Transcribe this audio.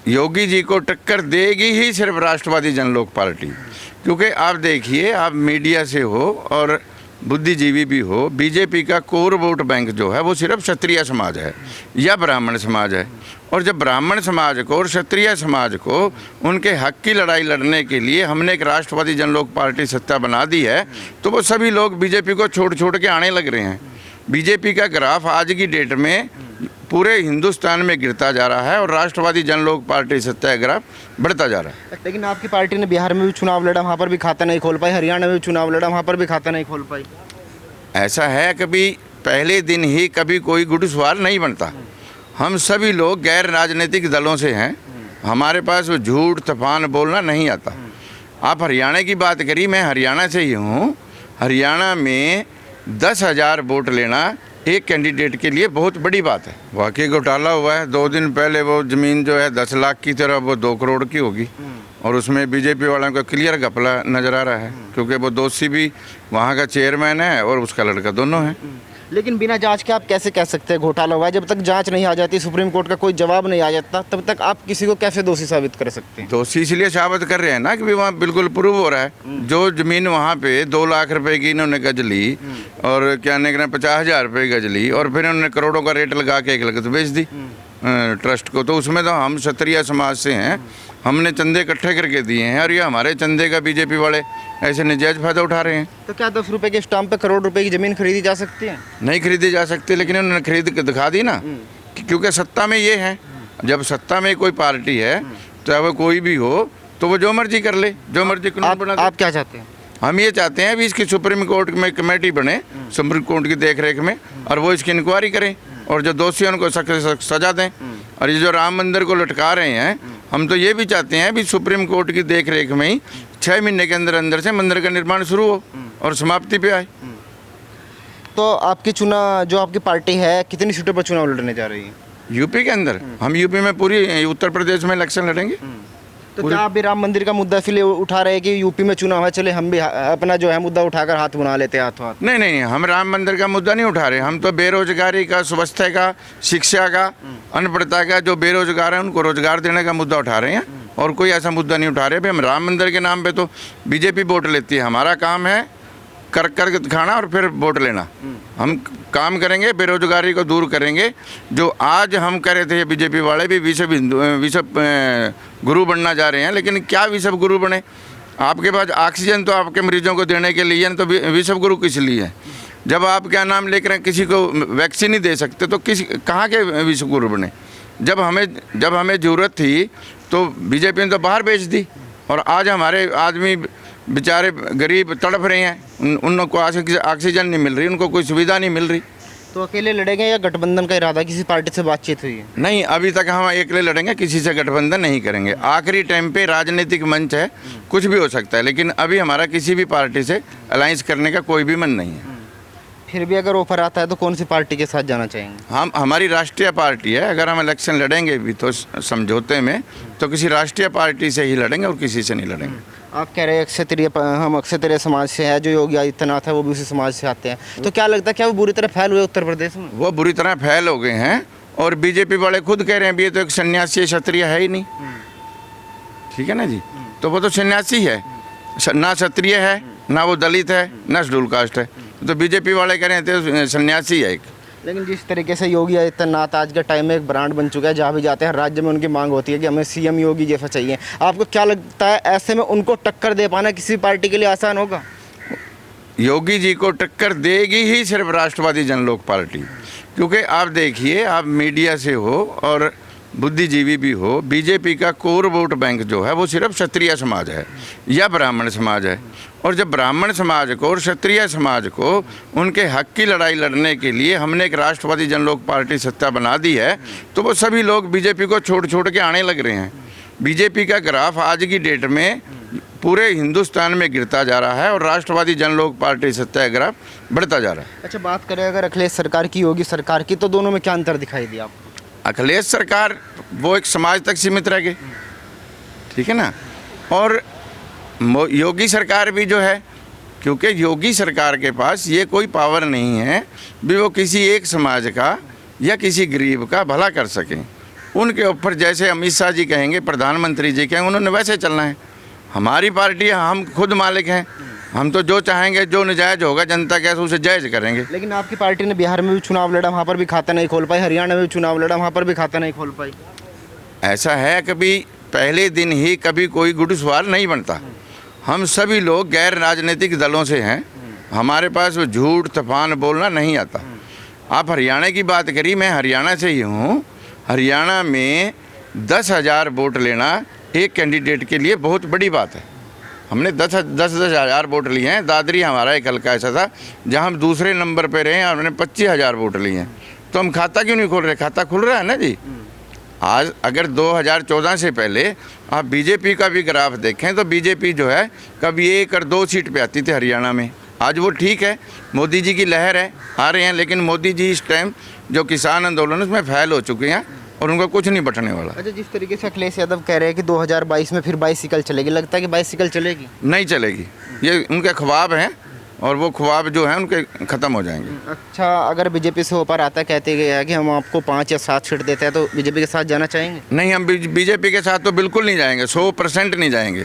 योगी जी को टक्कर देगी ही सिर्फ राष्ट्रवादी जनलोक पार्टी। क्योंकि आप देखिए, आप मीडिया से हो और बुद्धिजीवी भी हो, बीजेपी का कोर वोट बैंक जो है वो सिर्फ क्षत्रिय समाज है या ब्राह्मण समाज है। और जब ब्राह्मण समाज को और क्षत्रिय समाज को उनके हक की लड़ाई लड़ने के लिए हमने एक राष्ट्रवादी जनलोक पार्टी सत्ता बना दी है, तो वो सभी लोग बीजेपी को छोड़ छोड़ के आने लग रहे हैं। बीजेपी का ग्राफ आज की डेट में पूरे हिंदुस्तान में गिरता जा रहा है और राष्ट्रवादी जनलोक पार्टी सत्ता का ग्राफ बढ़ता जा रहा है। लेकिन आपकी पार्टी ने बिहार में भी चुनाव लड़ा, वहाँ पर भी खाता नहीं खोल पाई, हरियाणा में भी चुनाव लड़ा, वहाँ पर भी खाता नहीं खोल पाई। ऐसा है, कभी पहले दिन ही कभी कोई घुड़सवार नहीं बनता। हम सभी लोग गैर राजनीतिक दलों से हैं, हमारे पास वो झूठ तूफान बोलना नहीं आता। आप हरियाणा की बात करी, मैं हरियाणा से ही हूँ। हरियाणा में 10,000 वोट लेना एक कैंडिडेट के लिए बहुत बड़ी बात है। वाकई घोटाला हुआ है। 2 दिन पहले वो ज़मीन जो है 10 लाख की तरह वो 2 करोड़ की होगी और उसमें बीजेपी वालों का क्लियर घपला नज़र आ रहा है, क्योंकि वो दोषी भी वहाँ का चेयरमैन है और उसका लड़का दोनों है। लेकिन बिना जांच के आप कैसे कह सकते हैं घोटाला हुआ है? जब तक जांच नहीं आ जाती, सुप्रीम कोर्ट का कोई जवाब नहीं आ जाता, तब तक आप किसी को कैसे दोषी साबित कर सकते हैं? दोषी इसलिए साबित कर रहे हैं ना कि वहाँ बिल्कुल प्रूव हो रहा है। जो ज़मीन वहाँ पे 2 लाख रुपए की इन्होंने गज ली और क्या कहना 50,000 रुपये गज ली और फिर उन्होंने करोड़ों का रेट लगा के 1 लाख तो बेच दी ट्रस्ट को। तो उसमें तो हम क्षत्रिय समाज से हैं, हमने चंदे इकट्ठे करके दिए हैं और ये हमारे चंदे का बीजेपी वाले ऐसे नजायज फायदा उठा रहे हैं। तो क्या 10 रुपए के स्टाम्प पे करोड़ रुपए की ज़मीन खरीदी जा सकती है? नहीं खरीदी जा सकती, लेकिन उन्होंने खरीद के दिखा दी ना, क्योंकि सत्ता में ये है। जब सत्ता में कोई पार्टी है, चाहे वो कोई भी हो, तो वो जो मर्जी कर ले, जो मर्जी कानून बना दे। आप क्या चाहते हैं? हम ये चाहते हैं भी इसकी सुप्रीम कोर्ट में कमेटी बने, सुप्रीम कोर्ट की देखरेख में, और वो इसकी इंक्वायरी करें और जो दोषी हैं उनको सजा दें। और ये जो राम मंदिर को लटका रहे हैं, हम तो ये भी चाहते हैं भी सुप्रीम कोर्ट की देखरेख में ही 6 महीने के अंदर अंदर से मंदिर का निर्माण शुरू हो और समाप्ति पे आए। तो आपकी जो आपकी पार्टी है, कितनी सीटों पर चुनाव लड़ने जा रही है? यूपी के अंदर हम यूपी में पूरी उत्तर प्रदेश में इलेक्शन लड़ेंगे। तो क्या आप भी राम मंदिर का मुद्दा इसलिए उठा रहे हैं कि यूपी में चुनाव है, चले हम भी अपना जो है मुद्दा उठाकर हाथ बना लेते हैं हाथों हाथ? नहीं नहीं, हम राम मंदिर का मुद्दा नहीं उठा रहे। हम तो बेरोजगारी का, स्वास्थ्य का, शिक्षा का, अनपढ़ता का, जो बेरोजगार है उनको रोजगार देने का मुद्दा उठा रहे हैं और कोई ऐसा मुद्दा नहीं उठा रहे। भाई हम राम मंदिर के नाम पे तो बीजेपी वोट लेती है, हमारा काम है कर दिखाना और फिर वोट लेना। हम काम करेंगे, बेरोजगारी को दूर करेंगे। जो आज हम कह रहे थे बीजेपी वाले भी विश्व गुरु बनना जा रहे हैं, लेकिन क्या विश्व गुरु बने? आपके पास ऑक्सीजन तो आपके मरीजों को देने के लिए, तो विश्व गुरु किस लिए है? जब आप क्या नाम लेकर किसी को वैक्सीन नहीं दे सकते तो कहाँ के विश्व गुरु बने? जब हमें ज़रूरत थी तो बीजेपी ने तो बाहर बेच दी और आज हमारे आदमी बेचारे गरीब तड़प रहे हैं, उनको ऑक्सीजन नहीं मिल रही, उनको कोई सुविधा नहीं मिल रही। तो अकेले लड़ेंगे या गठबंधन का इरादा? किसी पार्टी से बातचीत हुई है? नहीं, अभी तक हम अकेले लड़ेंगे, किसी से गठबंधन नहीं करेंगे। आखिरी टाइम पे राजनीतिक मंच है, कुछ भी हो सकता है, लेकिन अभी हमारा किसी भी पार्टी से अलायंस करने का कोई भी मन नहीं है। फिर भी अगर ऑफर आता है तो कौन सी पार्टी के साथ जाना चाहेंगे? हमारी राष्ट्रीय पार्टी है। अगर हम इलेक्शन लड़ेंगे भी तो समझौते में, तो किसी राष्ट्रीय पार्टी से ही लड़ेंगे और किसी से नहीं लड़ेंगे। आप कह रहे हैं हम क्षत्रिय समाज से है, जो योगी आदित्यनाथ है वो भी उसी समाज से आते हैं, तो क्या लगता है क्या वो बुरी तरह फैल हुए उत्तर प्रदेश में? वो बुरी तरह फैल हो गए हैं और बीजेपी वाले खुद कह रहे हैं भी ये तो एक सन्यासी क्षत्रिय है ही नहीं। ठीक है ना जी? तो वो तो सन्यासी है, ना क्षत्रिय है, ना वो दलित है, ना शेड्यूल कास्ट है। तो बीजेपी वाले कह रहे हैं सन्यासी है एक। लेकिन जिस तरीके से योगी आदित्यनाथ आज के टाइम में एक ब्रांड बन चुका है, जहाँ भी जाते हैं राज्य में उनकी मांग होती है कि हमें सीएम योगी जैसा चाहिए, आपको क्या लगता है ऐसे में उनको टक्कर दे पाना किसी पार्टी के लिए आसान होगा? योगी जी को टक्कर देगी ही सिर्फ राष्ट्रवादी जनलोक पार्टी। क्योंकि आप देखिए, आप मीडिया से हो और बुद्धिजीवी भी हो, बीजेपी का कोर वोट बैंक जो है वो सिर्फ क्षत्रिय समाज है या ब्राह्मण समाज है। और जब ब्राह्मण समाज को और क्षत्रिय समाज को उनके हक की लड़ाई लड़ने के लिए हमने एक राष्ट्रवादी जनलोक पार्टी सत्ता बना दी है, तो वो सभी लोग बीजेपी को छोड़ छोड़ के आने लग रहे हैं। बीजेपी का ग्राफ आज की डेट में पूरे हिंदुस्तान में गिरता जा रहा है और राष्ट्रवादी जनलोक पार्टी सत्ता का ग्राफ बढ़ता जा रहा है। अच्छा, बात करें अगर अखिलेश सरकार की, योगी सरकार की, तो दोनों में क्या अंतर दिखाई दिया आपको? अखिलेश सरकार वो एक समाज तक सीमित रह गई, ठीक है ना। और योगी सरकार भी जो है, क्योंकि योगी सरकार के पास ये कोई पावर नहीं है भी वो किसी एक समाज का या किसी गरीब का भला कर सकें। उनके ऊपर जैसे अमित शाह जी कहेंगे, प्रधानमंत्री जी कहेंगे, उन्होंने वैसे चलना है। हमारी पार्टी है, हम खुद मालिक हैं, हम तो जो चाहेंगे, जो नजायज होगा जनता के उसे जायज़ करेंगे। लेकिन आपकी पार्टी ने बिहार में भी चुनाव लड़ा, वहाँ पर भी खाता नहीं खोल पाई, हरियाणा में भी चुनाव लड़ा, वहाँ पर भी खाता नहीं खोल पाई। ऐसा है, कभी पहले दिन ही कभी कोई गुड सवाल नहीं बनता। हम सभी लोग गैर राजनीतिक दलों से हैं, हमारे पास वो झूठ तूफान बोलना नहीं आता। आप हरियाणा की बात करी, मैं हरियाणा से ही हूँ। हरियाणा में 10,000 वोट लेना एक कैंडिडेट के लिए बहुत बड़ी बात है। हमने 10,000 वोट लिए हैं। दादरी हमारा एक हल्का ऐसा था जहाँ हम दूसरे नंबर पे रहे हैं और हमने 25,000 वोट लिए हैं। तो हम खाता क्यों नहीं खोल रहे? खाता खुल रहा है ना जी। आज अगर 2014 से पहले आप बीजेपी का भी ग्राफ देखें तो बीजेपी जो है कभी 1 और 2 सीट पे आती थी हरियाणा में। आज वो ठीक है, मोदी जी की लहर है, आ रहे हैं, लेकिन मोदी जी इस टाइम जो किसान आंदोलन उसमें फैल हो चुके हैं और उनका कुछ नहीं बटने वाला। अच्छा, जिस तरीके से अखिलेश यादव कह रहे हैं कि 2022 में फिर बाईसिकल चलेगी, लगता है कि बाईसिकल चलेगी? नहीं चलेगी, ये उनके ख्वाब हैं और वो ख्वाब जो हैं उनके ख़त्म हो जाएंगे। अच्छा, अगर बीजेपी से ऊपर आता है, कहते गए हैं कि हम आपको 5 या 7 सीट देते हैं, तो बीजेपी के साथ जाना चाहेंगे? नहीं, हम बीजेपी के साथ तो बिल्कुल नहीं जाएंगे, 100% नहीं जाएंगे।